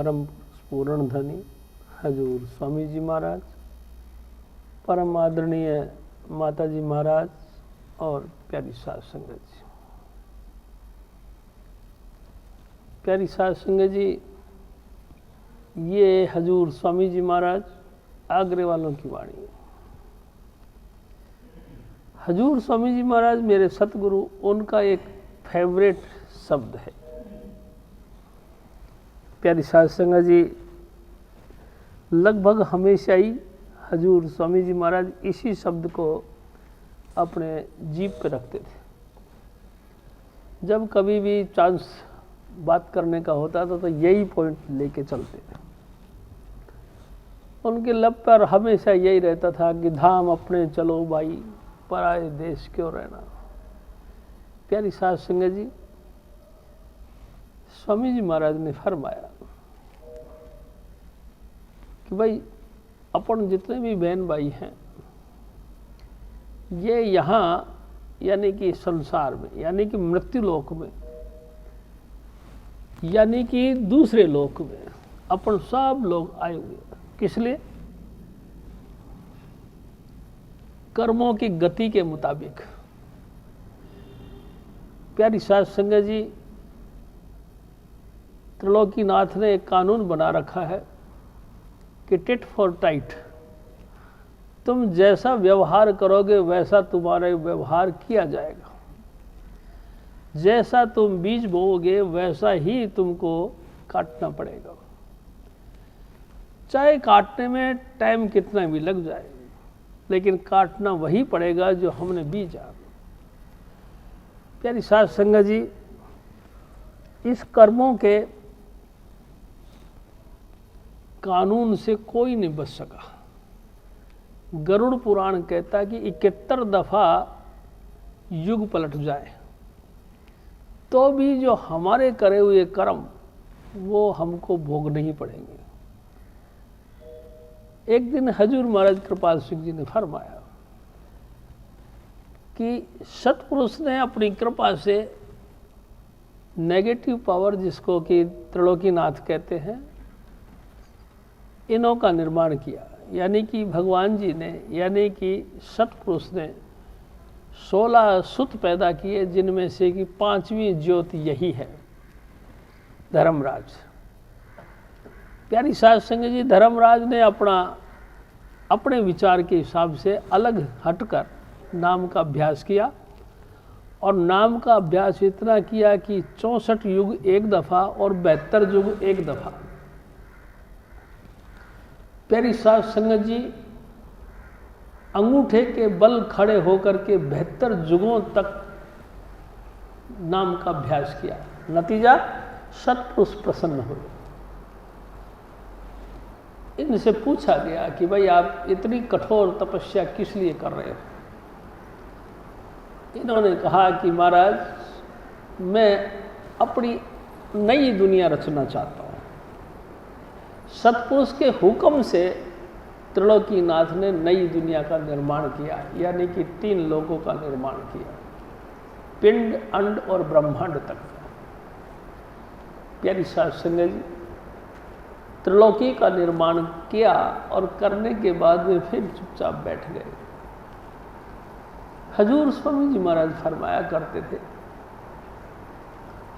परम पूर्ण धनी हजूर स्वामी जी महाराज, परम आदरणीय माता जी महाराज और प्यारी साध संगत जी। प्यारी साध संगत जी, ये हजूर स्वामी जी महाराज आगरे वालों की वाणी है। हजूर स्वामी जी महाराज मेरे सतगुरु, उनका एक फेवरेट शब्द है। प्यारी साध संगत जी, लगभग हमेशा ही हजूर स्वामी जी महाराज इसी शब्द को अपने जीभ पे रखते थे। जब कभी भी चांस बात करने का होता था तो यही पॉइंट लेके चलते थे। उनके लब पर हमेशा यही रहता था कि धाम अपने चलो भाई, पराए देश क्यों रहना। प्यारी साध संगत जी, स्वामी जी महाराज ने फरमाया कि भाई अपन जितने भी बहन भाई हैं, ये यहाँ यानी कि संसार में, यानी कि मृत्यु लोक में, यानी कि दूसरे लोक में अपन सब लोग आए हुए। किस लिए? कर्मों की गति के मुताबिक। प्यारी साध संगत जी, त्रिलोकीनाथ ने एक कानून बना रखा है कि टिट फॉर टाइट। तुम जैसा व्यवहार करोगे वैसा तुम्हारा व्यवहार किया जाएगा। जैसा तुम बीज बोओगे वैसा ही तुमको काटना पड़ेगा, चाहे काटने में टाइम कितना भी लग जाए, लेकिन काटना वही पड़ेगा जो हमने बीजा। प्यारी साध संगत जी, इस कर्मों के कानून से कोई नहीं बच सका। गरुड़ पुराण कहता है कि 71 दफा युग पलट जाए तो भी जो हमारे करे हुए कर्म वो हमको भोगने ही पड़ेंगे। एक दिन हजूर महाराज कृपाल सिंह जी ने फरमाया कि सतपुरुष ने अपनी कृपा से नेगेटिव पावर, जिसको कि त्रिलोकीनाथ कहते हैं, इनों का निर्माण किया। यानी कि भगवान जी ने, यानी कि सतपुरुष ने 16 सुत पैदा किए, जिनमें से कि 5वीं ज्योति यही है, धर्मराज। प्यारी साध संगत जी, धर्मराज ने अपने विचार के हिसाब से अलग हटकर नाम का अभ्यास किया, और नाम का अभ्यास इतना किया कि 64 युग एक दफा और 72 युग एक दफा। प्यारी साध संगत जी, अंगूठे के बल खड़े होकर के 72 युगों तक नाम का अभ्यास किया। नतीजा, सतपुरुष प्रसन्न हुए। इनसे पूछा गया कि भाई आप इतनी कठोर तपस्या किस लिए कर रहे हो? इन्होंने कहा कि महाराज, मैं अपनी नई दुनिया रचना चाहता हूँ। सतपुरुष के हुक्म से त्रिलोकीनाथ ने नई दुनिया का निर्माण किया, यानी कि 3 लोकों का निर्माण किया, पिंड, अंड और ब्रह्मांड तक। प्यारी साध संगत जी, त्रिलोकी का निर्माण किया और करने के बाद वे फिर चुपचाप बैठ गए। हजूर स्वामी जी महाराज फरमाया करते थे,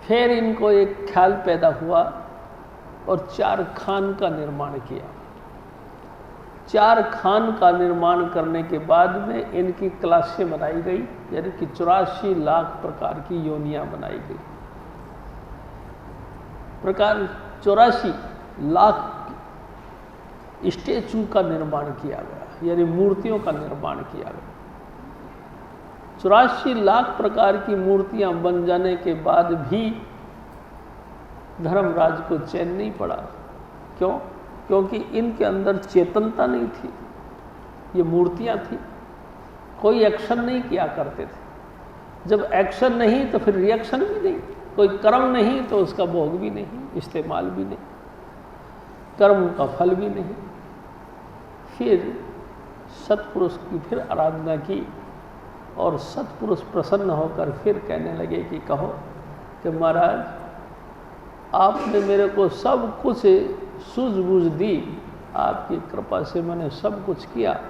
फिर इनको एक ख्याल पैदा हुआ और 4 खान का निर्माण किया। 4 खान का निर्माण करने के बाद में इनकी क्लासें बनाई गई, यानी कि 84 लाख प्रकार की योनियां बनाई गई। प्रकार 84 लाख स्टेचू का निर्माण किया गया, यानी मूर्तियों का निर्माण किया गया। 84 लाख प्रकार की मूर्तियां बन जाने के बाद भी धर्मराज को चैन नहीं पड़ा। क्यों? क्योंकि इनके अंदर चेतनता नहीं थी। ये मूर्तियां थी, कोई एक्शन नहीं किया करते थे। जब एक्शन नहीं तो फिर रिएक्शन भी नहीं, कोई कर्म नहीं तो उसका भोग भी नहीं, इस्तेमाल भी नहीं, कर्म का फल भी नहीं। फिर सतपुरुष की फिर आराधना की और सतपुरुष प्रसन्न होकर फिर कहने लगे कि कहो कि महाराज, आपने मेरे को सब कुछ सूझबूझ दी, आपकी कृपा से मैंने सब कुछ किया,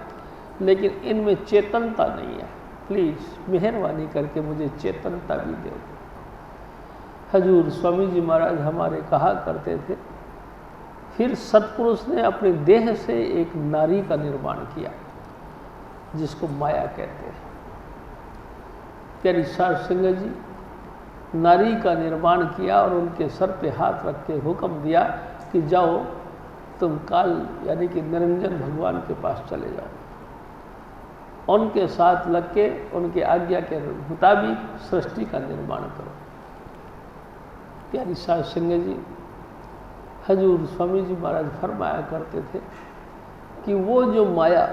लेकिन इनमें चेतनता नहीं है। प्लीज़ मेहरबानी करके मुझे चेतनता भी दो। हजूर स्वामी जी महाराज हमारे कहा करते थे, फिर सतपुरुष ने अपने देह से एक नारी का निर्माण किया जिसको माया कहते हैं। प्यारी साध संगत जी, नारी का निर्माण किया और उनके सर पे हाथ रख के हुक्म दिया कि जाओ तुम काल यानी कि निरंजन भगवान के पास चले जाओ, उनके साथ लग के उनके आज्ञा के मुताबिक सृष्टि का निर्माण करो। प्यारी साध संगत जी, हजूर स्वामी जी महाराज फरमाया करते थे कि वो जो माया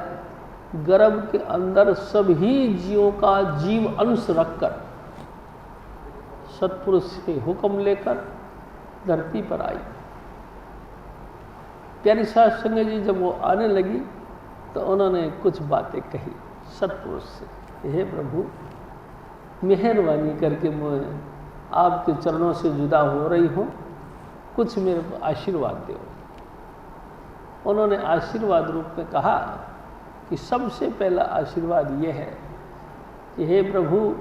गर्भ के अंदर सभी जीवों का जीव अंश रखकर सतपुरुष से हुक्म लेकर धरती पर आई। प्यारी साध संगत जी जब वो आने लगी तो उन्होंने कुछ बातें कही सतपुरुष से, हे प्रभु मेहरबानी करके मैं आपके चरणों से जुदा हो रही हूँ, कुछ मेरे को आशीर्वाद दो। उन्होंने आशीर्वाद रूप में कहा कि सबसे पहला आशीर्वाद ये है कि हे प्रभु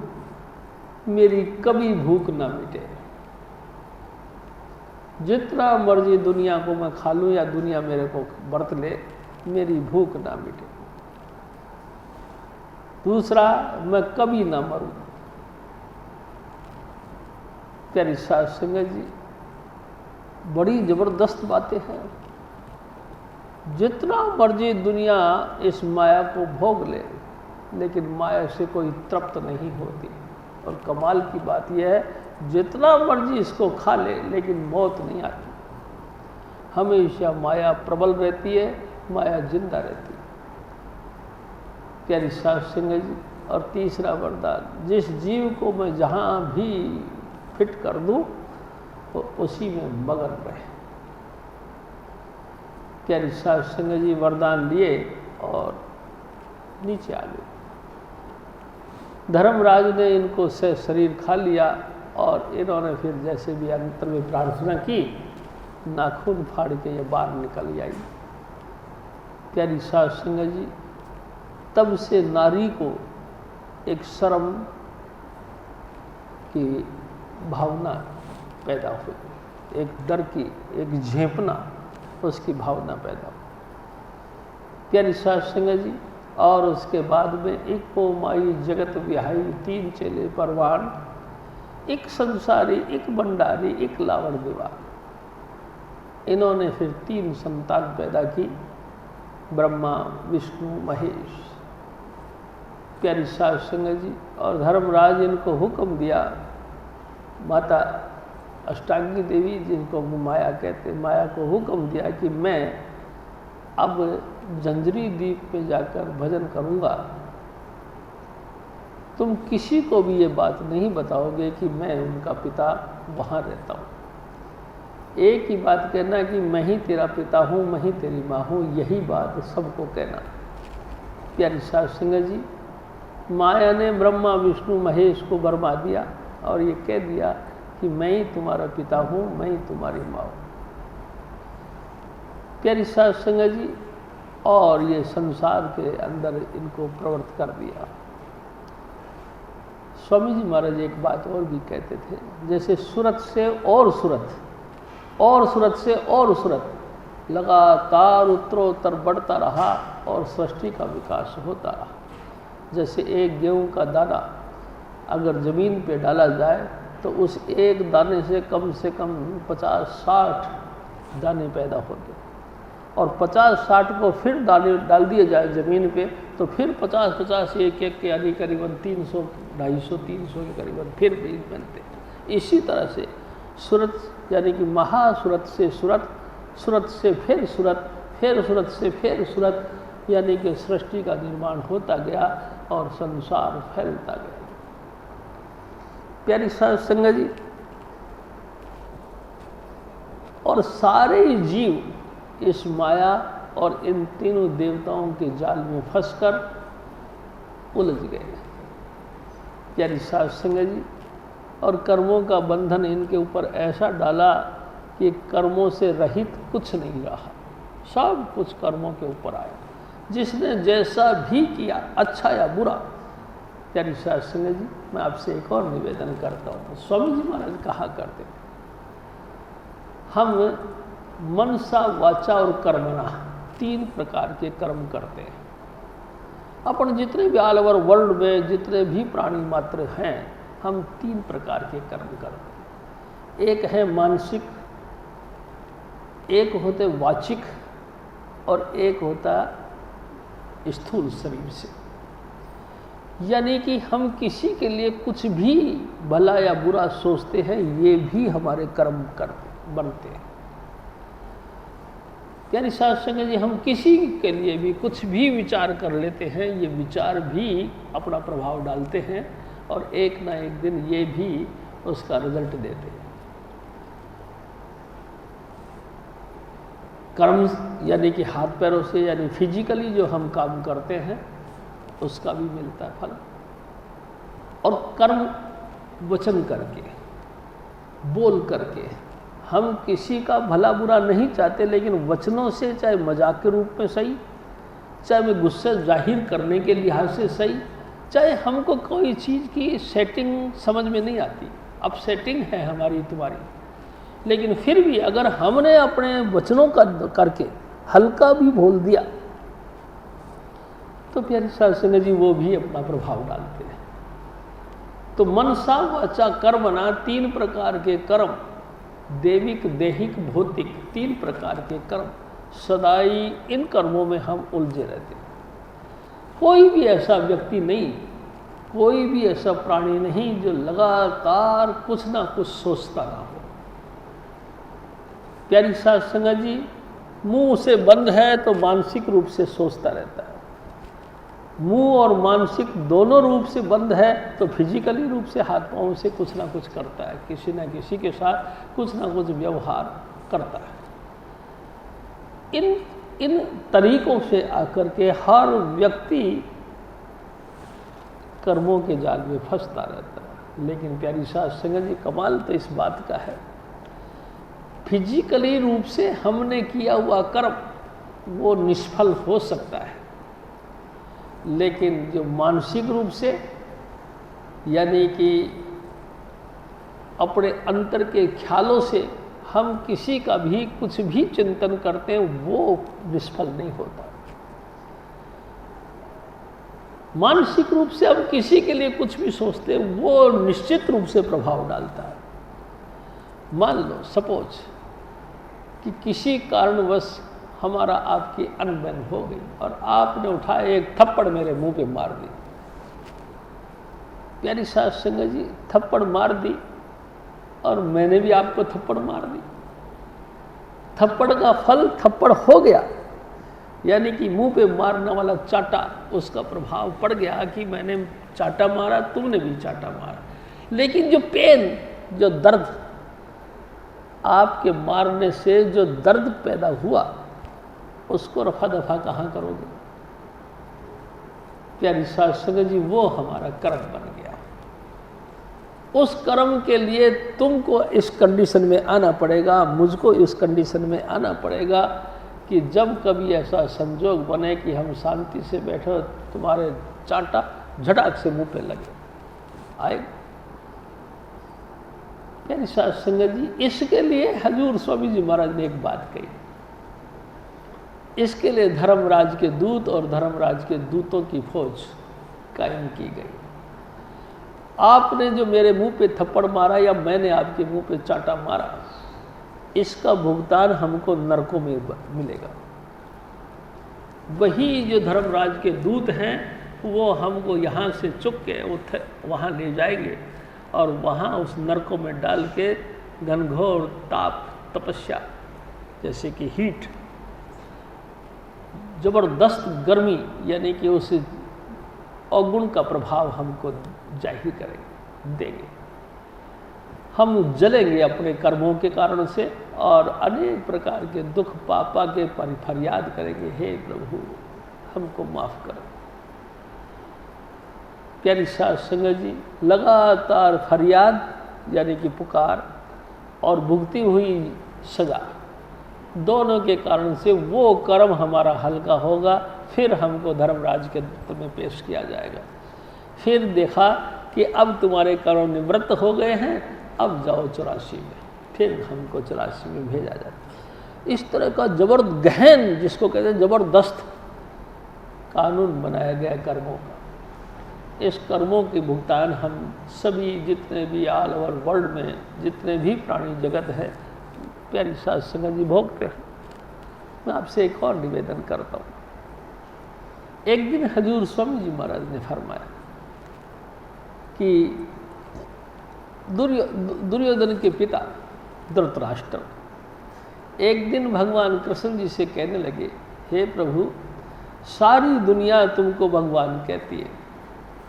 मेरी कभी भूख ना मिटे, जितना मर्जी दुनिया को मैं खा लूँ या दुनिया मेरे को बरत ले, मेरी भूख ना मिटे। दूसरा, मैं कभी ना मरूं। प्यारी साध संगत जी, बड़ी जबरदस्त बातें हैं। जितना मर्जी दुनिया इस माया को भोग ले, लेकिन माया से कोई तृप्त नहीं होती। और कमाल की बात यह है, जितना मर्जी इसको खा ले लेकिन मौत नहीं आती। हमेशा माया प्रबल रहती है, माया जिंदा रहती है। प्यारी साध संगत जी, और तीसरा वरदान, जिस जीव को मैं जहाँ भी फिट कर दूँ वो उसी में मगन रहे। प्यारी साध संगत जी वरदान लिए और नीचे आ गए। धर्मराज ने इनको से शरीर खा लिया और इन्होंने फिर जैसे भी अंतर में प्रार्थना की, नाखून फाड़ के ये बाहर निकल आई। प्यारी साध संगत जी, तब से नारी को एक शर्म की भावना पैदा हुई, एक डर की, एक झेपना उसकी भावना पैदा हुई। प्यारी साध संगत जी, और उसके बाद में एक को माई जगत विहाई, तीन चेले परवान, एक संसारी, एक भंडारी, एक लावण दीवार। इन्होंने फिर 3 संतान पैदा की, ब्रह्मा विष्णु महेश। प्यारी साध संगत जी, और धर्मराज इनको हुक्म दिया, माता अष्टांगी देवी जिनको माया कहते, माया को हुक्म दिया कि मैं अब जंजरी द्वीप पे जाकर भजन करूँगा, तुम किसी को भी ये बात नहीं बताओगे कि मैं उनका पिता वहाँ रहता हूँ। एक ही बात कहना कि मैं ही तेरा पिता हूँ, मैं ही तेरी माँ हूँ, यही बात सबको कहना। प्यारी साध संगत जी, माया ने ब्रह्मा विष्णु महेश को बरमा दिया और ये कह दिया कि मैं ही तुम्हारा पिता हूँ, मैं ही तुम्हारी माँ हूँ। प्यारी साध संगत जी, और ये संसार के अंदर इनको प्रवृत्त कर दिया। स्वामी जी महाराज एक बात और भी कहते थे, जैसे सूरत से और सूरत, और सूरत से और सूरत लगातार उत्तरोत्तर बढ़ता रहा और सृष्टि का विकास होता रहा। जैसे एक गेहूं का दाना अगर ज़मीन पे डाला जाए तो उस एक दाने से कम 50-60 दाने पैदा होते, और 50-60 को फिर दाने डाल दिए जाए ज़मीन पे तो फिर 50-50 एक के यानी करीबन 300-250-300 के करीबन फिर बीज बनते। इसी तरह से सूरत यानी कि महासूरत से सूरत, सूरत से फिर सूरत, फिर सूरत से फिर सूरत, यानी कि सृष्टि का निर्माण होता गया और संसार फैलता गया। प्यारी साध संगत जी, और सारे जीव इस माया और इन तीनों देवताओं के जाल में फंसकर उलझ गए। प्यारी साध संगत जी, और कर्मों का बंधन इनके ऊपर ऐसा डाला कि कर्मों से रहित कुछ नहीं रहा, सब कुछ कर्मों के ऊपर आया। जिसने जैसा भी किया, अच्छा या बुरा। प्यारी साध संगत जी, मैं आपसे एक और निवेदन करता हूँ। स्वामी जी महाराज कहा करते थे, हम मनसा, वाचा और कर्मणा 3 प्रकार के कर्म करते हैं। अपन जितने भी ऑल ओवर वर्ल्ड में जितने भी प्राणी मात्र हैं, हम 3 प्रकार के कर्म करते हैं। एक है मानसिक, एक होते वाचिक और एक होता स्थूल शरीर से। यानी कि हम किसी के लिए कुछ भी भला या बुरा सोचते हैं, ये भी हमारे कर्म बनते हैं। यानी साध संगत जी, हम किसी के लिए भी कुछ भी विचार कर लेते हैं, ये विचार भी अपना प्रभाव डालते हैं और एक ना एक दिन ये भी उसका रिजल्ट देते हैं। कर्म यानी कि हाथ पैरों से, यानी फिजिकली जो हम काम करते हैं उसका भी मिलता है फल। और कर्म वचन करके, बोल करके, हम किसी का भला बुरा नहीं चाहते, लेकिन वचनों से, चाहे मजाक के रूप में सही, चाहे मैं गुस्सा जाहिर करने के लिहाज से सही, चाहे हमको कोई चीज़ की सेटिंग समझ में नहीं आती, अब सेटिंग है हमारी तुम्हारी, लेकिन फिर भी अगर हमने अपने वचनों का करके हल्का भी बोल दिया तो प्यारी साध संगत जी वो भी अपना प्रभाव डालते हैं। तो मनसा, वाचा, कर्मणा 3 प्रकार के कर्म, देविक, देहिक, भौतिक 3 प्रकार के कर्म, सदाई इन कर्मों में हम उलझे रहते हैं। कोई भी ऐसा व्यक्ति नहीं, कोई भी ऐसा प्राणी नहीं जो लगातार कुछ ना कुछ सोचता ना हो। प्यारी साध संगत जी, मुंह से बंद है तो मानसिक रूप से सोचता रहता है, मुंह और मानसिक दोनों रूप से बंद है तो फिजिकली रूप से हाथ पांव से कुछ ना कुछ करता है, किसी ना किसी के साथ कुछ ना कुछ व्यवहार करता है। इन तरीकों से आकर के हर व्यक्ति कर्मों के जाल में फंसता रहता है। लेकिन प्यारी साध संगत जी, कमाल तो इस बात का है, फिजिकली रूप से हमने किया हुआ कर्म वो निष्फल हो सकता है, लेकिन जो मानसिक रूप से, यानी कि अपने अंतर के ख्यालों से हम किसी का भी कुछ भी चिंतन करते हैं, वो निष्फल नहीं होता। मानसिक रूप से हम किसी के लिए कुछ भी सोचते हैं, वो निश्चित रूप से प्रभाव डालता है। मान लो सपोज कि किसी कारणवश हमारा आपकी अनबन हो गई और आपने उठाया एक थप्पड़ मेरे मुंह पे मार दी। प्यारी साध संगत जी, थप्पड़ मार दी और मैंने भी आपको थप्पड़ मार दी। थप्पड़ का फल थप्पड़ हो गया, यानी कि मुंह पे मारने वाला चाटा, उसका प्रभाव पड़ गया कि मैंने चाटा मारा, तुमने भी चाटा मारा। लेकिन जो पेन, जो दर्द, आपके मारने से जो दर्द पैदा हुआ, उसको रफा दफा कहाँ करोगे? प्यारी साध संगत जी, वो हमारा कर्म बन गया। उस कर्म के लिए तुमको इस कंडीशन में आना पड़ेगा, मुझको इस कंडीशन में आना पड़ेगा कि जब कभी ऐसा संजोग बने कि हम शांति से बैठो, तुम्हारे चाटा झटाक से मुंह पे लगे, आएगा। प्यारी साध संगत जी, इसके लिए हजूर स्वामी जी महाराज ने एक बात कही। इसके लिए धर्मराज के दूत और धर्मराज के दूतों की फौज कायम की गई। आपने जो मेरे मुंह पे थप्पड़ मारा या मैंने आपके मुंह पे चाटा मारा, इसका भुगतान हमको नरकों में मिलेगा। वही जो धर्मराज के दूत हैं वो हमको यहाँ से चुक के वहाँ ले जाएंगे और वहाँ उस नरकों में डाल के घनघोर ताप, तपस्या, जैसे कि हीट, जबरदस्त गर्मी, यानी कि उस अवगुण का प्रभाव हमको जाहिर करेंगे, देंगे। हम जलेंगे अपने कर्मों के कारण से और अनेक प्रकार के दुख पापा के फरियाद करेंगे, हे प्रभु हमको माफ करो। प्यारी साध संगत जी, लगातार फरियाद यानी कि पुकार और भुगती हुई सजा, दोनों के कारण से वो कर्म हमारा हल्का होगा। फिर हमको धर्मराज के दत्त में पेश किया जाएगा। फिर देखा कि अब तुम्हारे कर्म निवृत्त हो गए हैं, अब जाओ 84 में। फिर हमको 84 में भेजा जाता। इस तरह का गहन, जिसको कहते हैं जबरदस्त कानून बनाया गया कर्मों का। इस कर्मों के भुगतान हम सभी, जितने भी ऑल ओवर वर्ल्ड में जितने भी प्राणी जगत है, प्यारी साध संगत जी भोगते हैं। मैं आपसे एक और निवेदन करता हूँ। एक दिन हजूर स्वामी जी महाराज ने फरमाया कि दुर्योधन के पिता धृतराष्ट्र एक दिन भगवान कृष्ण जी से कहने लगे, हे प्रभु, सारी दुनिया तुमको भगवान कहती है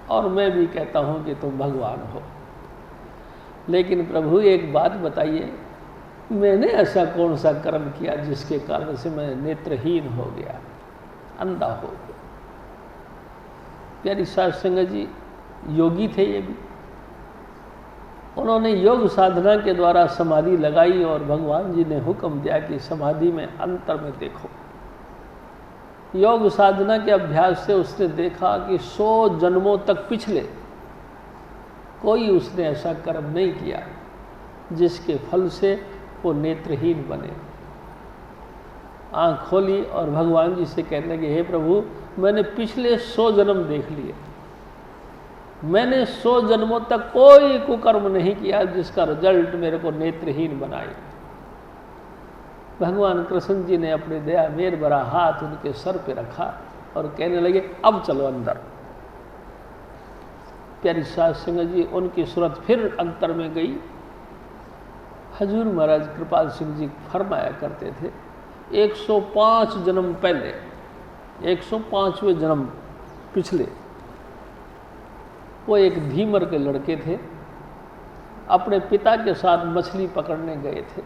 और मैं भी कहता हूँ कि तुम भगवान हो, लेकिन प्रभु एक बात बताइए, मैंने ऐसा कौन सा कर्म किया जिसके कारण से मैं नेत्रहीन हो गया, अंधा हो गया। प्यारी साध संगत जी योगी थे ये भी। उन्होंने योग साधना के द्वारा समाधि लगाई और भगवान जी ने हुक्म दिया कि समाधि में अंतर में देखो। योग साधना के अभ्यास से उसने देखा कि 100 जन्मों तक पिछले कोई उसने ऐसा कर्म नहीं किया जिसके फल से वो नेत्रहीन बने। आँख खोली और भगवान जी से कहने लगे, हे प्रभु, मैंने पिछले 100 जन्म देख लिए, मैंने 100 जन्मों तक कोई कुकर्म नहीं किया जिसका रिजल्ट मेरे को नेत्रहीन बनाए। भगवान कृष्ण जी ने अपने दया मेर भरा हाथ उनके सर पे रखा और कहने लगे, अब चलो अंदर। प्यारी साध संगत जी, उनकी सूरत फिर अंतर में गई। हजूर महाराज कृपाल सिंह जी फरमाया करते थे, 105 जन्म पहले, 105वें जन्म पिछले, वो एक धीमर के लड़के थे, अपने पिता के साथ मछली पकड़ने गए थे।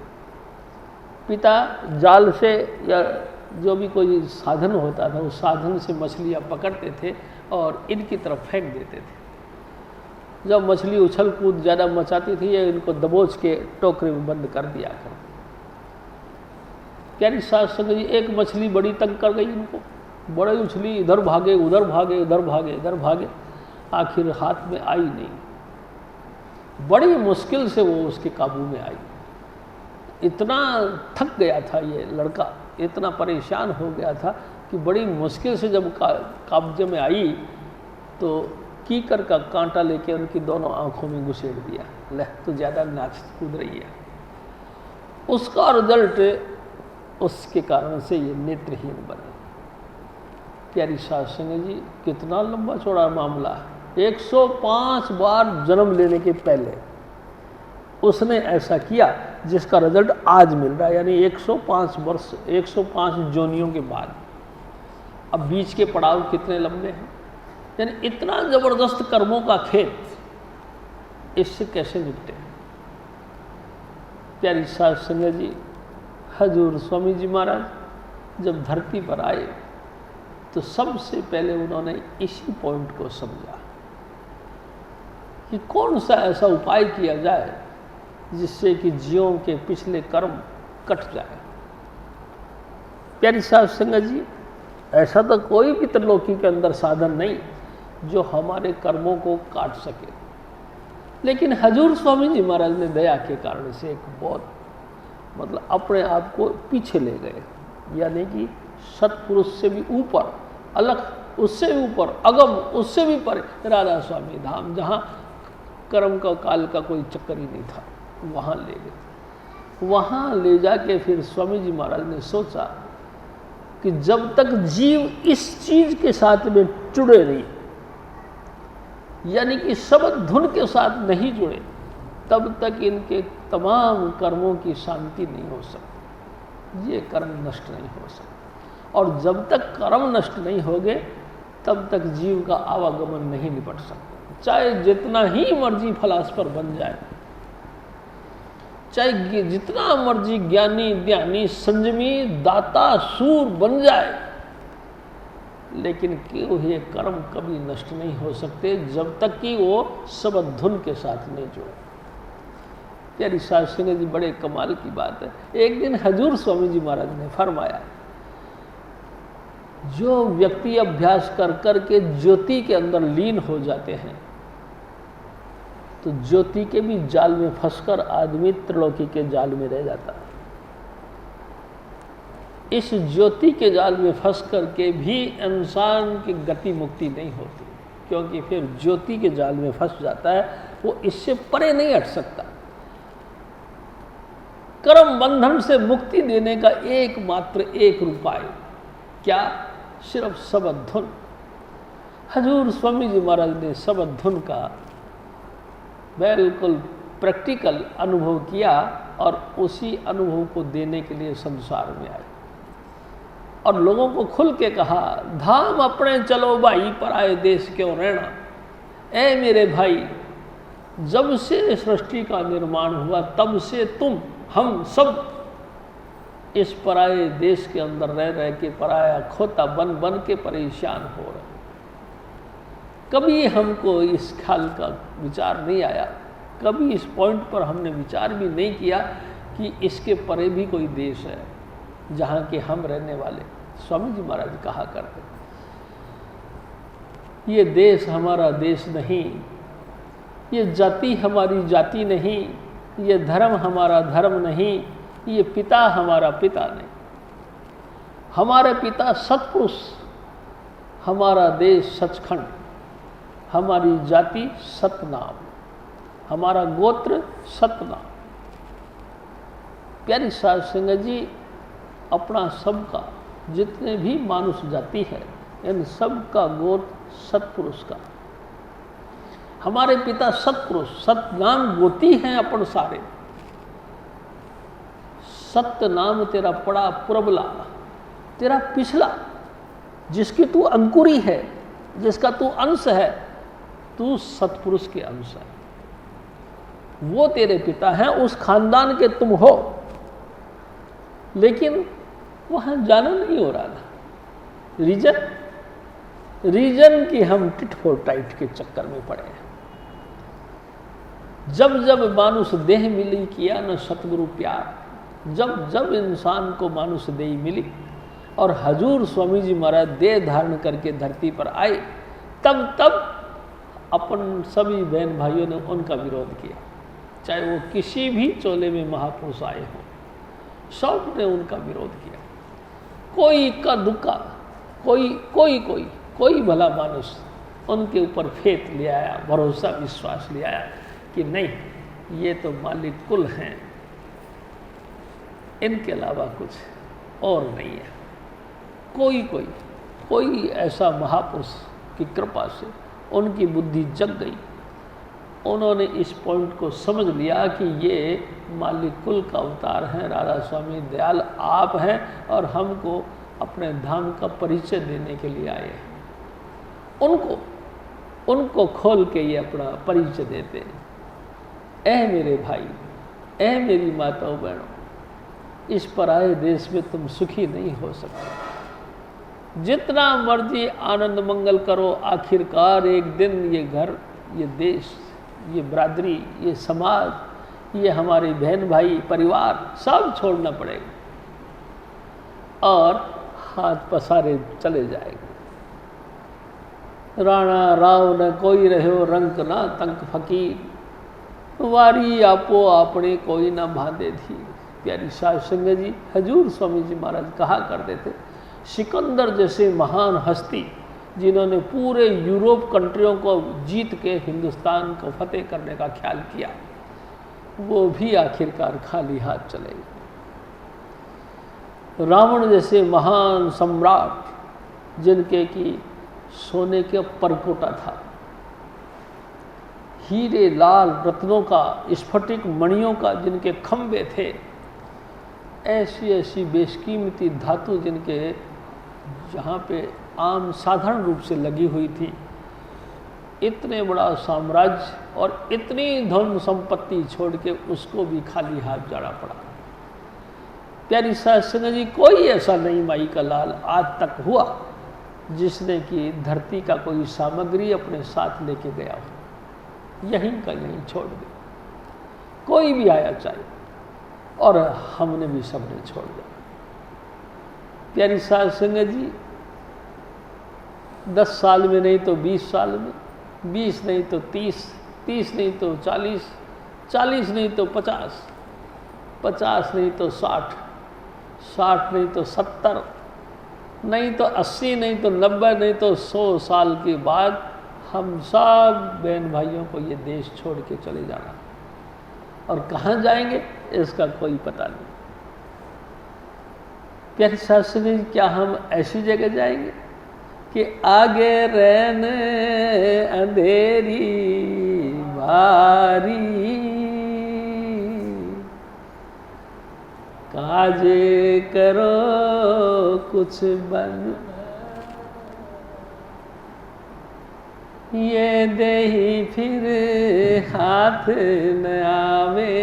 पिता जाल से या जो भी कोई साधन होता था उस साधन से मछलियाँ पकड़ते थे और इनकी तरफ फेंक देते थे। जब मछली उछल कूद ज़्यादा मचाती थी, ये इनको दबोच के टोकरे में बंद कर दिया कर। प्यारी साध संगत जी, एक मछली बड़ी तंग कर गई इनको, बड़े उछली, इधर भागे उधर भागे, इधर भागे इधर भागे, आखिर हाथ में आई नहीं। बड़ी मुश्किल से वो उसके काबू में आई। इतना थक गया था ये लड़का, इतना परेशान हो गया था कि बड़ी मुश्किल से जब कब्जे में आई तो कीकर का कांटा लेके उनकी दोनों आंखों में घुसेड़ दिया। ले, तो ज़्यादा नाच कूद रही है। उसका रिजल्ट उसके कारण से ये नेत्रहीन बने। प्यारी साध संगत जी, कितना लंबा चौड़ा मामला है। 105 बार जन्म लेने के पहले उसने ऐसा किया जिसका रिजल्ट आज मिल रहा है, यानी 105 वर्ष, 105 जोनियों के बाद। अब बीच के पड़ाव कितने लंबे हैं, यानी इतना जबरदस्त कर्मों का खेत, इससे कैसे निपटे। प्यारी साध संगत जी, हजूर स्वामी जी महाराज जब धरती पर आए तो सबसे पहले उन्होंने इसी पॉइंट को समझा कि कौन सा ऐसा उपाय किया जाए जिससे कि जीवों के पिछले कर्म कट जाए। प्यारी साध संगत जी, ऐसा तो कोई भी त्रिलोकी के अंदर साधन नहीं जो हमारे कर्मों को काट सके, लेकिन हजूर स्वामी जी महाराज ने दया के कारण से एक बहुत मतलब अपने आप को पीछे ले गए, यानी कि सत्पुरुष से भी ऊपर, अलग उससे भी ऊपर, अगम उससे भी परे राधा स्वामी धाम, जहाँ कर्म का काल का कोई चक्कर ही नहीं था, वहाँ ले गए। वहाँ ले जाके फिर स्वामी जी महाराज ने सोचा कि जब तक जीव इस चीज़ के साथ में जुड़े नहीं, यानी कि शब्द धुन के साथ नहीं जुड़े, तब तक इनके तमाम कर्मों की शांति नहीं हो सकती, ये कर्म नष्ट नहीं हो सकता। और जब तक कर्म नष्ट नहीं होंगे तब तक जीव का आवागमन नहीं निपट सकता। चाहे जितना ही मर्जी फलास्फर बन जाए, चाहे जितना मर्जी ज्ञानी ध्यानी संयमी दाता सूर बन जाए, लेकिन ये कर्म कभी नष्ट नहीं हो सकते जब तक कि वो शब्द धुन के साथ नहीं जुड़े। प्यारी साध संगत जी, बड़े कमाल की बात है। एक दिन हजूर स्वामी जी महाराज ने फरमाया, जो व्यक्ति अभ्यास कर कर के ज्योति के अंदर लीन हो जाते हैं, तो ज्योति के भी जाल में फंसकर आदमी त्रिलोकी के जाल में रह जाता है। इस ज्योति के जाल में फंस कर के भी इंसान की गति मुक्ति नहीं होती, क्योंकि फिर ज्योति के जाल में फंस जाता है, वो इससे परे नहीं हट सकता। कर्म बंधन से मुक्ति देने का एकमात्र एक उपाय क्या? सिर्फ शब्द धुन। हजूर स्वामी जी महाराज ने शब्द धुन का बिल्कुल प्रैक्टिकल अनुभव किया और उसी अनुभव को देने के लिए संसार में आए और लोगों को खुल के कहा, धाम अपने चलो भाई, पराए देश क्यों रहना। ऐ मेरे भाई, जब से सृष्टि का निर्माण हुआ तब से तुम हम सब इस पराए देश के अंदर रह रह के पराया खोता बन बन के परेशान हो रहे। कभी हमको इस ख्याल का विचार नहीं आया, कभी इस पॉइंट पर हमने विचार भी नहीं किया कि इसके परे भी कोई देश है जहाँ के हम रहने वाले। स्वामी जी महाराज कहा करते, ये देश हमारा देश नहीं, ये जाति हमारी जाति नहीं, ये धर्म हमारा धर्म नहीं, ये पिता हमारा पिता नहीं। हमारे पिता सत्पुरुष, हमारा देश सचखंड, हमारी जाति सतनाम, हमारा गोत्र सतनाम। प्यारी साध संगत जी, अपना सबका जितने भी मानुष जाति है, इन सब का गोत्र सत्पुरुष का। हमारे पिता सत्पुरुष, सतनाम गोती हैं अपन सारे। सत्य नाम तेरा पड़ा पुरबला, तेरा पिछला, जिसकी तू अंकुरी है, जिसका तू अंश है, तू सत्पुरुष के अंश है, वो तेरे पिता हैं, उस खानदान के तुम हो। लेकिन वहां जाना नहीं हो रहा था। रीजन कि हम टिट फॉर टाइट के चक्कर में पड़े हैं। जब जब मानुष देह मिली किया न सतगुरु प्यार, जब जब इंसान को मानुष देह मिली और हजूर स्वामी जी महाराज देह धारण करके धरती पर आए, तब तब अपन सभी बहन भाइयों ने उनका विरोध किया। चाहे वो किसी भी चोले में महापुरुष आए हों, सब ने उनका विरोध किया। कोई इक्का दुक्का, कोई भला मानुष उनके ऊपर फेत ले आया, भरोसा विश्वास ले आया कि नहीं, ये तो मालिक कुल हैं, इनके अलावा कुछ और नहीं है। कोई ऐसा महापुरुष की कृपा से उनकी बुद्धि जग गई। उन्होंने इस पॉइंट को समझ लिया कि ये मालिक कुल का अवतार हैं, राधा स्वामी दयाल आप हैं और हमको अपने धाम का परिचय देने के लिए आए हैं। उनको खोल के ये अपना परिचय देते हैं। ऐ मेरे भाई, ऐ मेरी माताओं बहनों, इस पराये देश में तुम सुखी नहीं हो सकते। जितना मर्जी आनंद मंगल करो, आखिरकार एक दिन ये घर, ये देश, ये बरादरी, ये समाज, ये हमारे बहन भाई परिवार सब छोड़ना पड़ेगा और हाथ पसारे चले जाएंगे। राणा राव न कोई रहो, रंक ना तंक फकीर, वारी आपो आपने कोई ना बांधे थी। प्यारी साध संगत जी, हजूर स्वामी जी महाराज कहा करते थे, सिकंदर जैसे महान हस्ती जिन्होंने पूरे यूरोप कंट्रियों को जीत के हिंदुस्तान को फतेह करने का ख्याल किया, वो भी आखिरकार खाली हाथ चले गए। रावण जैसे महान सम्राट जिनके की सोने के परकोटा था, हीरे लाल रत्नों का, स्फटिक मणियों का जिनके खंबे थे, ऐसी ऐसी बेशकीमती धातु जिनके जहाँ पे आम साधारण रूप से लगी हुई थी, इतने बड़ा साम्राज्य और इतनी धन संपत्ति छोड़ के उसको भी खाली हाथ जाना पड़ा। प्यारी साध संगत जी, कोई ऐसा नहीं माई का लाल आज तक हुआ जिसने कि धरती का कोई सामग्री अपने साथ लेके गया हो, यहीं का यहीं छोड़ दे। कोई भी आया चाहे, और हमने भी सबने छोड़ दिया। प्यारी साध संगत जी, 10 साल में नहीं तो 20 साल में, 20 नहीं तो 30, 30 नहीं तो 40, 40 नहीं तो 50, 50 नहीं तो 60, 60 नहीं तो 70, नहीं तो 80, नहीं तो 90, नहीं तो 100 साल के बाद हम सब बहन भाइयों को ये देश छोड़ के चले जाना, और कहाँ जाएंगे इसका कोई पता नहीं। प्यारे शास्त्री जी, क्या हम ऐसी जगह जाएंगे कि आगे रहने अंधेरी बारी, काजे करो कुछ बन, ये देही फिर हाथ न आवे,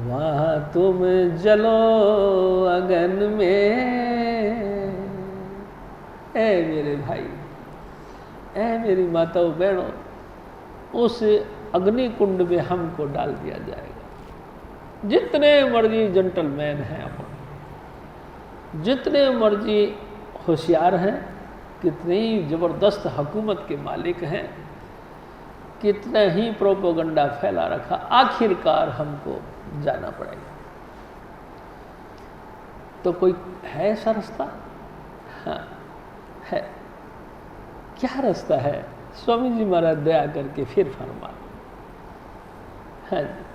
वहाँ तुम जलो अगन में। ऐ मेरे भाई, ऐ मेरी माताओं बहनों, उस अग्नि कुंड में हमको डाल दिया जाएगा। जितने मर्जी जेंटलमैन हैं अपन, जितने मर्जी होशियार हैं, कितने ही ज़बरदस्त हुकूमत के मालिक हैं, कितना ही प्रोपेगेंडा फैला रखा, आखिरकार हमको जाना पड़ेगा। तो कोई है ऐसा रास्ता? हाँ है। क्या रास्ता है? स्वामी जी महाराज दया करके फिर फरमा। हाँ जी।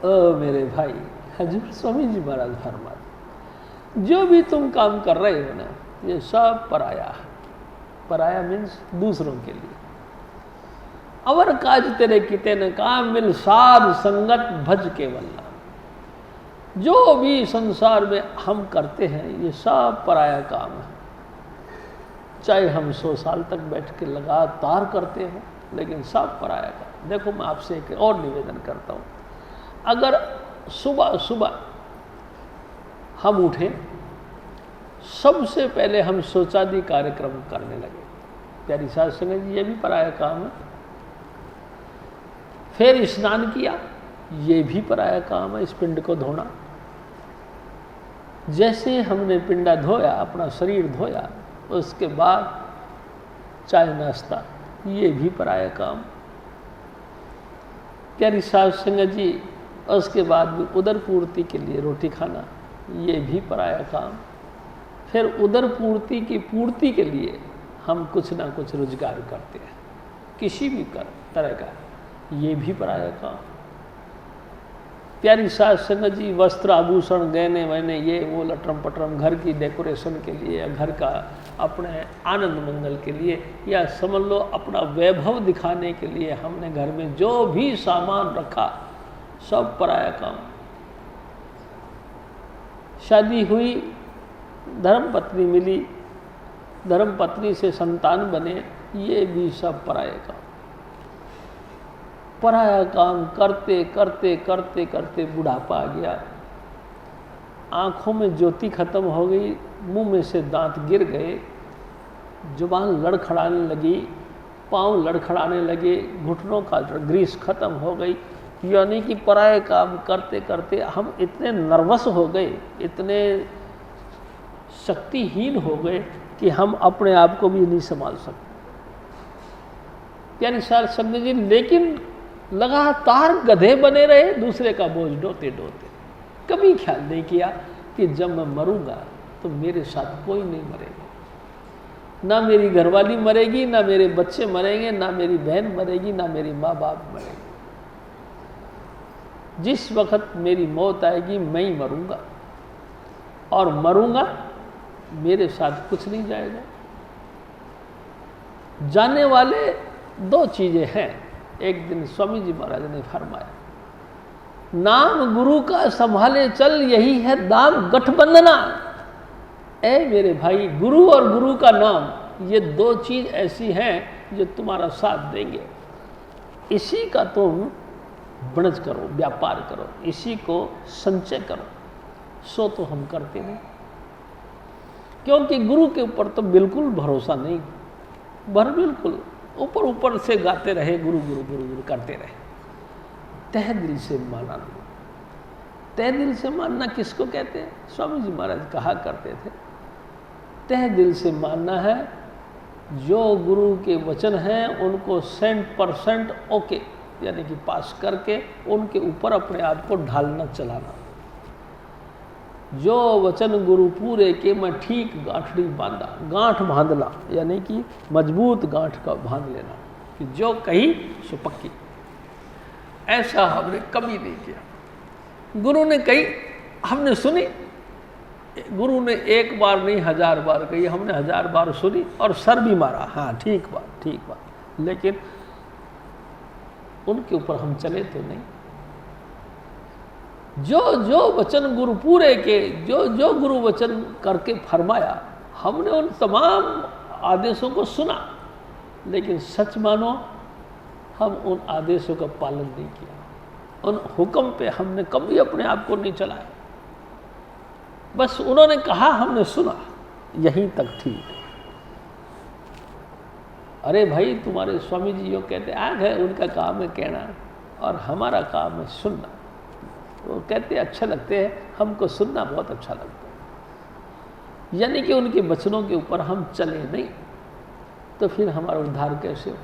ओ मेरे भाई, हजूर स्वामी जी महाराज फरमा, जो भी तुम काम कर रहे हो ना, ये सब पराया है। पराया मीन्स दूसरों के लिए। अवर काज तेरे किते न काम मिल साध संगत भज केवल। जो भी संसार में हम करते हैं ये सब पराया काम है। चाहे हम 100 साल तक बैठ के लगातार करते हो, लेकिन सब पराया काम। देखो, मैं आपसे एक और निवेदन करता हूँ। अगर सुबह सुबह हम उठे, सबसे पहले हम शौचादि कार्यक्रम करने लगे, प्यारी साध संगत जी, ये भी पराया काम है। फिर स्नान किया, ये भी पराया काम है, इस पिंड को धोना। जैसे हमने पिंडा धोया, अपना शरीर धोया, उसके बाद चाय नाश्ता, ये भी पराया काम। प्यारी साध संगत जी, उसके बाद भी उदर पूर्ति के लिए रोटी खाना, ये भी पराया काम। फिर उदर पूर्ति के लिए हम कुछ ना कुछ रोजगार करते हैं, किसी भी तरह का, ये भी पराया काम। प्यारी साध संगत जी, वस्त्र आभूषण गहने वहने ये वो लटरम पटरम घर की डेकोरेशन के लिए, या घर का अपने आनंद मंगल के लिए, या समझ लो अपना वैभव दिखाने के लिए हमने घर में जो भी सामान रखा, सब पराया काम। शादी हुई, धर्म पत्नी मिली, धर्म पत्नी से संतान बने, ये भी सब पराया काम। पराया काम करते करते करते करते बुढ़ापा आ गया, आँखों में ज्योति खत्म हो गई, मुंह में से दांत गिर गए, जुबान लड़खड़ाने लगी, पाँव लड़खड़ाने लगे, घुटनों का ग्रीस खत्म हो गई। यानी कि पराये काम करते करते हम इतने नर्वस हो गए, इतने शक्तिहीन हो गए कि हम अपने आप को भी नहीं संभाल सकते। प्यारी साध संगत जी, लेकिन लगातार गधे बने रहे, दूसरे का बोझ ढोते ढोते। कभी ख्याल नहीं किया कि जब मैं मरूंगा तो मेरे साथ कोई नहीं मरेगा, ना मेरी घरवाली मरेगी, ना मेरे बच्चे मरेंगे, ना मेरी बहन मरेगी, ना मेरी माँ बाप मरेंगे। जिस वक्त मेरी मौत आएगी मैं ही मरूंगा, और मरूंगा मेरे साथ कुछ नहीं जाएगा। जाने वाले दो चीजें हैं। एक दिन स्वामी जी महाराज ने फरमाया, नाम गुरु का संभाले चल, यही है दाम गठबंधना। ए मेरे भाई, गुरु और गुरु का नाम, ये दो चीज ऐसी हैं जो तुम्हारा साथ देंगे। इसी का तुम बनज करो, व्यापार करो, इसी को संचय करो। सो तो हम करते नहीं, क्योंकि गुरु के ऊपर तो बिल्कुल भरोसा नहीं। बिल्कुल ऊपर ऊपर से गाते रहे गुरु गुरु गुरु गुरु करते रहे, तह दिल से माना नहीं। तह दिल से मानना किसको कहते हैं? स्वामी जी महाराज कहा करते थे, तह दिल से मानना है जो गुरु के वचन हैं उनको 100% ओके, यानी कि पास करके उनके ऊपर अपने आप को ढालना चलाना। जो वचन गुरु पूरे के मैं ठीक गांठड़ी बांधा, गांठ बांधना यानी कि मजबूत गांठ का बांध लेना, कि जो कही सो पक्की। ऐसा हमने कभी नहीं किया। गुरु ने कही, हमने सुनी। गुरु ने एक बार नहीं 1000 बार कही, हमने 1000 बार सुनी और सर भी मारा, हाँ ठीक बात, लेकिन उनके ऊपर हम चले तो नहीं। जो वचन गुरु पूरे के, जो गुरु वचन करके फरमाया, हमने उन तमाम आदेशों को सुना, लेकिन सच मानो हम उन आदेशों का पालन नहीं किया। उन हुक्म पे हमने कभी अपने आप को नहीं चलाया। बस उन्होंने कहा, हमने सुना, यहीं तक ठीक। अरे भाई, तुम्हारे स्वामी जी यो कहते आग है, उनका काम है कहना और हमारा काम है सुनना। वो कहते अच्छे लगते हैं, हमको सुनना बहुत अच्छा लगता है। यानी कि उनके वचनों के ऊपर हम चले नहीं, तो फिर हमारा उद्धार कैसे हो?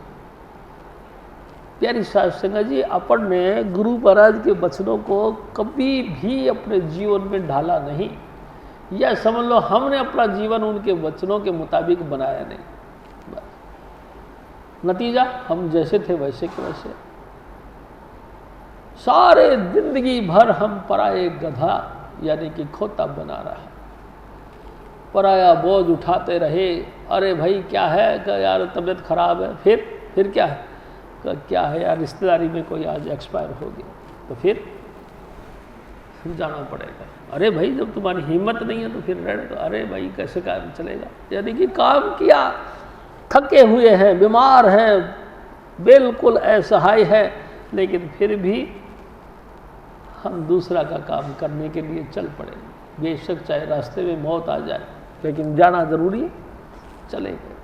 प्यारी साध संगत जी, अपन ने गुरु महाराज के वचनों को कभी भी अपने जीवन में ढाला नहीं, या समझ लो हमने अपना जीवन उनके वचनों के मुताबिक बनाया नहीं। बस नतीजा हम जैसे थे वैसे के वैसे। सारे जिंदगी भर हम पराये गधा यानी कि खोता बना रहा, पराया बोझ उठाते रहे। अरे भाई क्या है कि यार तबीयत खराब है, फिर क्या है कि क्या है यार रिश्तेदारी में कोई आज एक्सपायर हो गया, तो फिर जाना पड़ेगा। अरे भाई जब तुम्हारी हिम्मत नहीं है तो फिर रहने दो। अरे भाई कैसे काम चलेगा? यानी कि काम किया, थके हुए हैं, बीमार हैं, बिल्कुल असहाय है, लेकिन फिर भी हम दूसरा का काम करने के लिए चल पड़े। बेशक चाहे रास्ते में मौत आ जाए, लेकिन जाना जरूरी है, चले गए।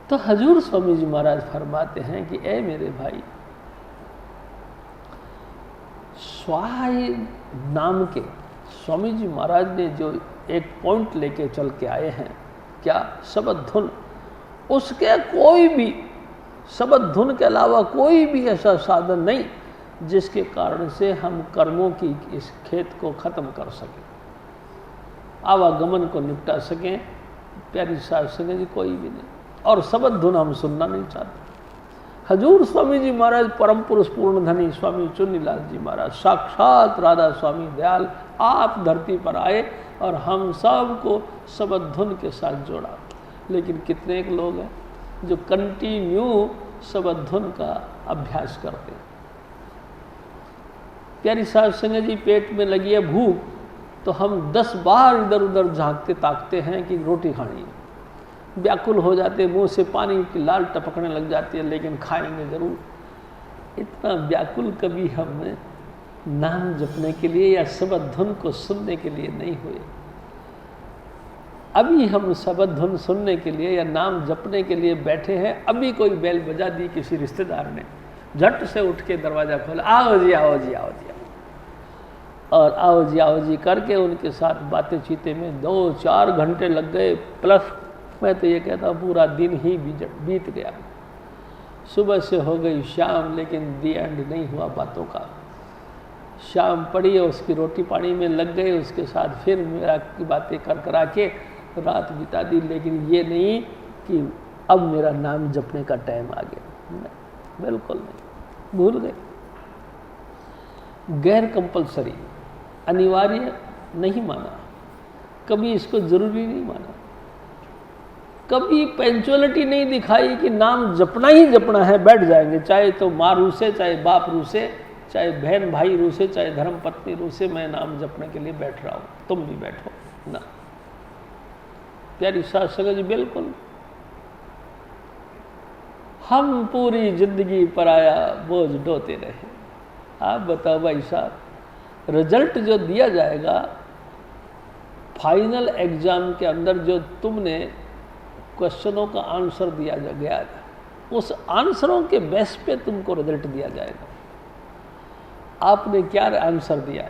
तो हजूर स्वामी जी महाराज फरमाते हैं कि ए मेरे भाई, स्वाय नाम के स्वामी जी महाराज ने जो एक पॉइंट लेके चल के आए हैं, क्या शब्द धुन, उसके कोई भी शब्द धुन के अलावा कोई भी ऐसा साधन नहीं जिसके कारण से हम कर्मों की इस खेत को खत्म कर सकें, आवागमन को निपटा सकें। प्यारी साध संगत जी, कोई भी नहीं। और शब्द धुन हम सुनना नहीं चाहते। हजूर स्वामी जी महाराज परम पुरुष पूर्ण धनी स्वामी चुन्नीलाल जी महाराज, साक्षात राधा स्वामी दयाल, आप धरती पर आए और हम सब को शब्द धुन के साथ जोड़ा। लेकिन कितने एक लोग हैं जो कंटिन्यू शब्द धुन का अभ्यास करते हैं। प्यारी साध संगत जी, पेट में लगी है भूख तो हम 10 बार इधर उधर झांकते ताकते हैं कि रोटी खानी है, व्याकुल हो जाते, मुंह से पानी की लाल टपकने लग जाती है, लेकिन खाएंगे जरूर। इतना व्याकुल कभी हमने नाम जपने के लिए या शब्द धुन को सुनने के लिए नहीं हुए। अभी हम शब्द धुन सुनने के लिए या नाम जपने के लिए बैठे हैं। अभी कोई बेल बजा दी किसी रिश्तेदार ने, झट से उठ के दरवाज़ा खोला, आओ जी आओ जी आओ जी, और आओ जी करके उनके साथ बातें चीते में 2-4 घंटे लग गए। प्लस मैं तो ये कहता हूँ पूरा दिन ही बीत गया। सुबह से हो गई शाम, लेकिन दी एंड नहीं हुआ बातों का। शाम पड़ी और उसकी रोटी पानी में लग गए, उसके साथ फिर मेरा की बातें कर करा के रात बिता दी। लेकिन ये नहीं कि अब मेरा नाम जपने का टाइम आ गया, नहीं, बिल्कुल नहीं, भूल गए। गैर कंपलसरी, अनिवार्य नहीं माना, कभी इसको जरूरी नहीं माना, कभी पंक्चुअलिटी नहीं दिखाई कि नाम जपना ही जपना है, बैठ जाएंगे, चाहे तो माँ रूसे, चाहे बाप रूसे, चाहे बहन भाई रूसे, चाहे धर्म पत्नी रूसे, मैं नाम जपने के लिए बैठ रहा हूँ, तुम भी बैठो ना। प्यारी सास संगत जी, बिल्कुल हम पूरी जिंदगी पराया बोझ ढोते रहे। आप बताओ भाई साहब, रिजल्ट जो दिया जाएगा फाइनल एग्जाम के अंदर, जो तुमने क्वेश्चनों का आंसर दिया गया था, उस आंसरों के बेस पे तुमको रिजल्ट दिया जाएगा। आपने क्या आंसर दिया,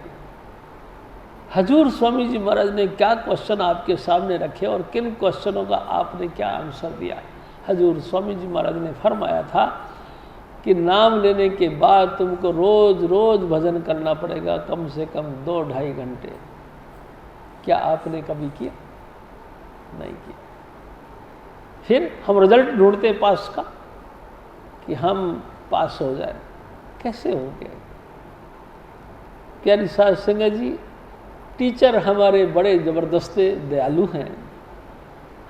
हजूर स्वामी जी महाराज ने क्या क्वेश्चन आपके सामने रखे और किन क्वेश्चनों का आपने क्या आंसर दिया। हजूर स्वामी जी महाराज ने फरमाया था कि नाम लेने के बाद तुमको रोज रोज भजन करना पड़ेगा, कम से कम 2-2.5 घंटे। क्या आपने कभी किया? नहीं किया। फिर हम रिजल्ट ढूंढते पास का कि हम पास हो जाए, कैसे हो गए? प्यारी साध संगत जी, टीचर हमारे बड़े ज़बरदस्त दयालु हैं।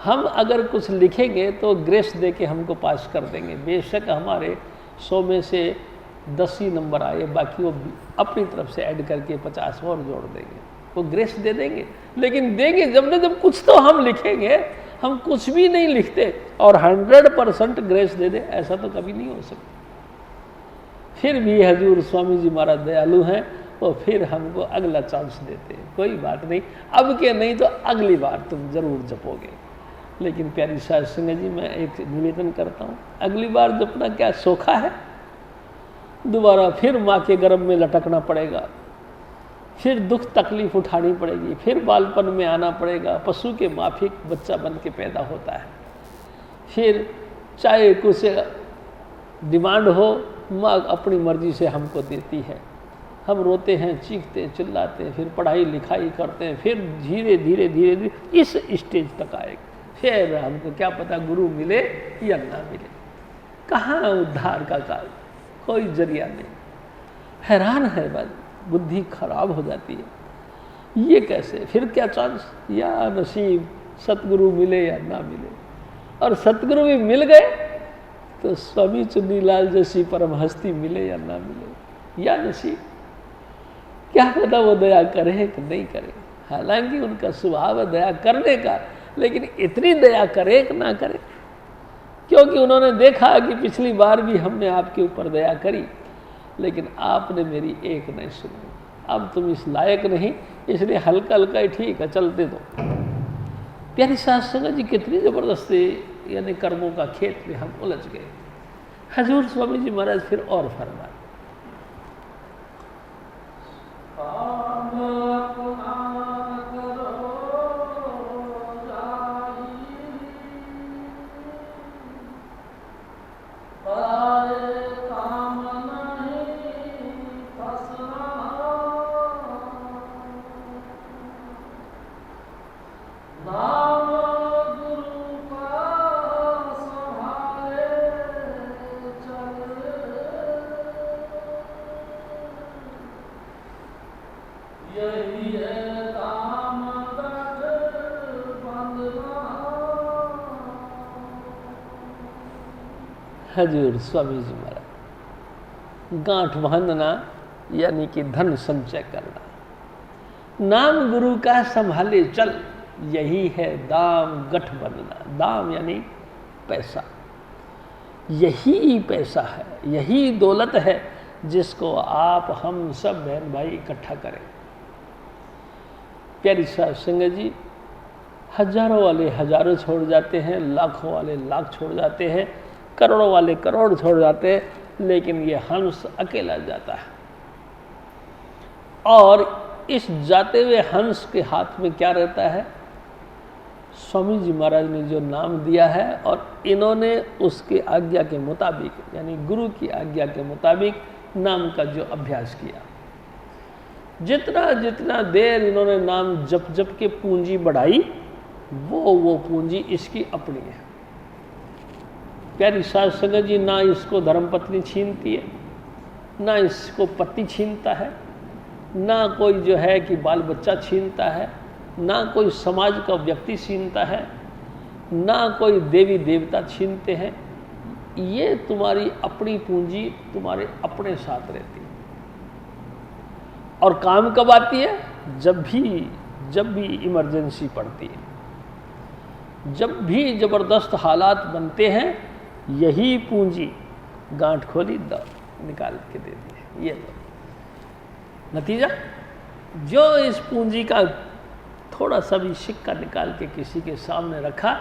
हम अगर कुछ लिखेंगे तो ग्रेस दे के हमको पास कर देंगे। बेशक हमारे 100 में से 10 ही नंबर आए, बाकी वो अपनी तरफ से ऐड करके 50 और जोड़ देंगे, वो ग्रेस दे देंगे। लेकिन देंगे जब न जब कुछ तो हम लिखेंगे। हम कुछ भी नहीं लिखते और 100% ग्रेस दे दे, ऐसा तो कभी नहीं हो सकता। फिर भी हजूर स्वामी जी महाराज दयालु हैं, तो फिर हमको अगला चांस देते हैं। कोई बात नहीं, अब के नहीं तो अगली बार तुम जरूर जपोगे। लेकिन प्यारी साध संगत जी, मैं एक निवेदन करता हूँ, अगली बार जपना क्या सोखा है? दोबारा फिर माँ के गर्भ में लटकना पड़ेगा, फिर दुख तकलीफ उठानी पड़ेगी, फिर बालपन में आना पड़ेगा, पशु के माफिक बच्चा बन के पैदा होता है। फिर चाहे कुछ डिमांड हो, माँ अपनी मर्जी से हमको देती है। हम रोते हैं, चीखते हैं, चिल्लाते हैं, फिर पढ़ाई लिखाई करते हैं, फिर धीरे धीरे धीरे धीरे इस स्टेज तक आएगा। फिर हमको क्या पता गुरु मिले या ना मिले, कहाँ उद्धार का कार्य, कोई जरिया नहीं। हैरान है बात, बुद्धि खराब हो जाती है। ये कैसे? फिर क्या चांस, या नसीब, सतगुरु मिले या ना मिले। और सतगुरु भी मिल गए तो स्वामी चुन्नीलाल जैसी परम हस्ती मिले या ना मिले, या नसीब, क्या पता वो दया करे कि नहीं करे। हालांकि उनका स्वभाव है दया करने का, लेकिन इतनी दया करे कि ना करे, क्योंकि उन्होंने देखा कि पिछली बार भी हमने आपके ऊपर दया करी, लेकिन आपने मेरी एक नहीं सुनी। अब तुम इस लायक नहीं, इसलिए हल्का हल्का ही ठीक है, चलते दो। प्यारी साध संगत जी, कितनी ज़बरदस्ती, यानी कर्मों का खेत में हम उलझ गए। हजूर स्वामी जी महाराज फिर और फरमाए, हजूर स्वामी जी महाराज, गांठ बांधना यानी कि धन संचय करना, नाम गुरु का संभाले चल, यही है दाम गठ बंधना। दाम यानी पैसा, यही पैसा है, यही दौलत है जिसको आप हम सब बहन भाई इकट्ठा करें। प्यारी साध संगत जी, हजारों वाले हजारों छोड़ जाते हैं, लाखों वाले लाख छोड़ जाते हैं, करोड़ों वाले करोड़ छोड़ जाते हैं, लेकिन ये हंस अकेला जाता है। और इस जाते हुए हंस के हाथ में क्या रहता है? स्वामी जी महाराज ने जो नाम दिया है, और इन्होंने उसके आज्ञा के मुताबिक, यानी गुरु की आज्ञा के मुताबिक नाम का जो अभ्यास किया, जितना जितना देर इन्होंने नाम जप जप के पूंजी बढ़ाई, वो पूंजी इसकी अपनी है। प्यारी साध संगत जी, ना इसको धर्मपत्नी छीनती है, ना इसको पति छीनता है, ना कोई जो है कि बाल बच्चा छीनता है, ना कोई समाज का व्यक्ति छीनता है, ना कोई देवी देवता छीनते हैं। ये तुम्हारी अपनी पूंजी तुम्हारे अपने साथ रहती है। और काम कब आती है? जब भी इमरजेंसी पड़ती है, जब भी ज़बरदस्त हालात बनते हैं, यही पूंजी गांठ खोली दो निकाल के दे दी। ये लो नतीजा। जो इस पूंजी का थोड़ा सा भी सिक्का निकाल के किसी के सामने रखा,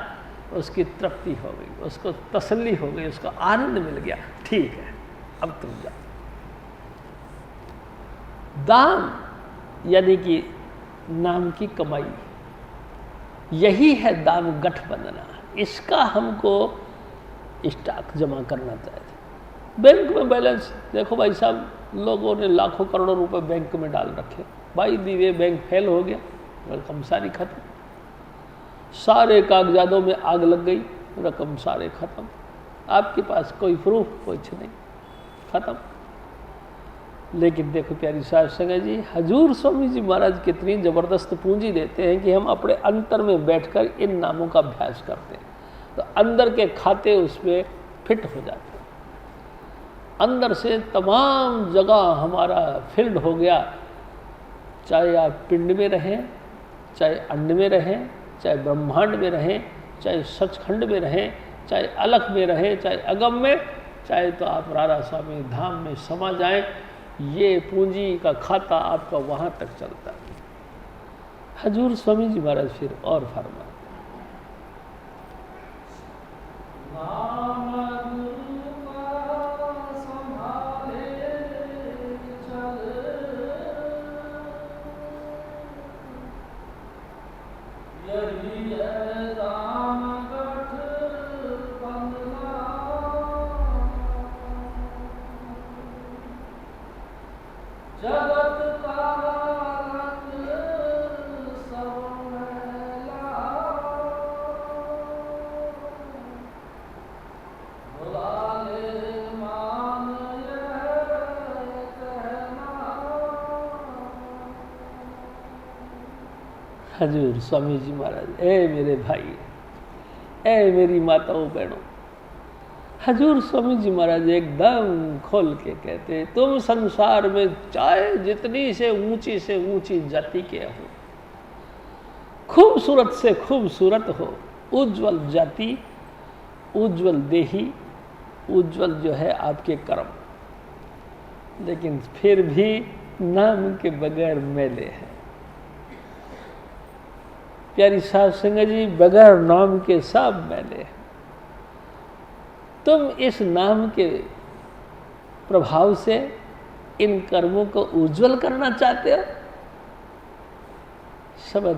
उसकी तृप्ति हो गई, उसको तसल्ली हो गई, उसको आनंद मिल गया। ठीक है, अब तुम जाओ। दान यानी कि नाम की कमाई, यही है दान गठ बंधना। इसका हमको स्टॉक जमा करना चाहिए। बैंक में बैलेंस देखो भाई साहब, लोगों ने लाखों करोड़ों रुपए बैंक में डाल रखे। भाई दीवे बैंक फेल हो गया, रकम सारी खत्म। सारे कागजातों में आग लग गई, रकम सारे खत्म। आपके पास कोई प्रूफ कुछ नहीं, खत्म। लेकिन देखो प्यारी साहब संगत जी, हजूर स्वामी जी महाराज कितनी ज़बरदस्त पूंजी देते हैं कि हम अपने अंतर में बैठकर इन नामों का अभ्यास करते हैं, तो अंदर के खाते उसमें फिट हो जाते हैं। अंदर से तमाम जगह हमारा फील्ड हो गया। चाहे आप पिंड में रहें, चाहे अंड में रहें, चाहे ब्रह्मांड में रहें, चाहे सचखंड में रहें, चाहे अलख में रहें, चाहे अगम में, चाहे तो आप राधा स्वामी धाम में समा जाएं, ये पूंजी का खाता आपका वहाँ तक चलता है। हजूर स्वामी जी महाराज फिर और फरमाते हजूर स्वामी जी महाराज, ए मेरे भाई, ए मेरी माताओं बहनों, हजूर स्वामी जी महाराज एकदम खोल के कहते हैं, तुम संसार में चाहे जितनी से ऊंची जाति के हो, खूबसूरत से खूबसूरत हो, उज्जवल जाति, उज्जवल देही, उज्जवल जो है आपके कर्म, लेकिन फिर भी नाम के बगैर मैले हैं। प्यारी साहब संगत जी, बगैर नाम के सब मैले हैं। तुम इस नाम के प्रभाव से इन कर्मों को उज्जवल करना चाहते हो, शब्द